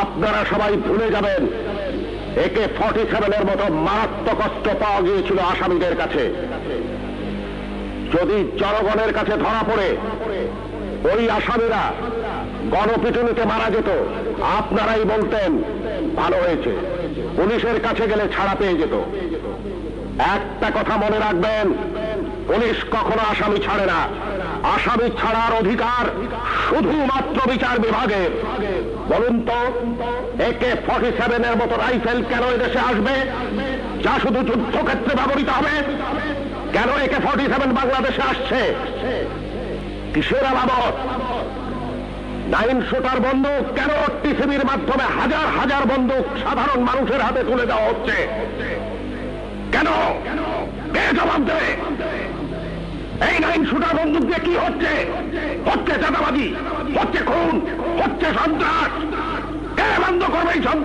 আপনারা সবাই ভুলে যাবেন AK-47 মতো মারাত্মক অস্ত্র পাওয়া গিয়েছিল আসামিদের কাছে। যদি জনগণের কাছে ধরা পড়ে ওই আসামিরা গণপিটুনিতে মারা যেত, আপনারাই বলতেন ভালো হয়েছে, পুলিশের কাছে গেলে ছাড়া পেয়ে যেত। একটা কথা মনে রাখবেন, পুলিশ কখনো আসামি ছাড়ে না। আসামি ছাড়ার অধিকার শুধুমাত্র বিচার বিভাগের। বলুন তো, AK-47 মতো রাইফেল কেন এদেশে আসবে, যা শুধু যুদ্ধক্ষেত্রে ব্যবহৃত হবে? কেন AK-47 বাংলাদেশে আসছে? কিসের আলামত? 9 শুটার বন্দুক কেন টিসিবির মাধ্যমে হাজার হাজার বন্দুক সাধারণ মানুষের হাতে তুলে দেওয়া হচ্ছে? কেন? কে জবাব দেবে? এই 9 শুটার বন্দুক দিয়ে কি হচ্ছে? হচ্ছে চাঁদাবাজি, হচ্ছে খুন, হচ্ছে সন্ত্রাস। কে বন্ধ করবে এই সন্ত্রাস?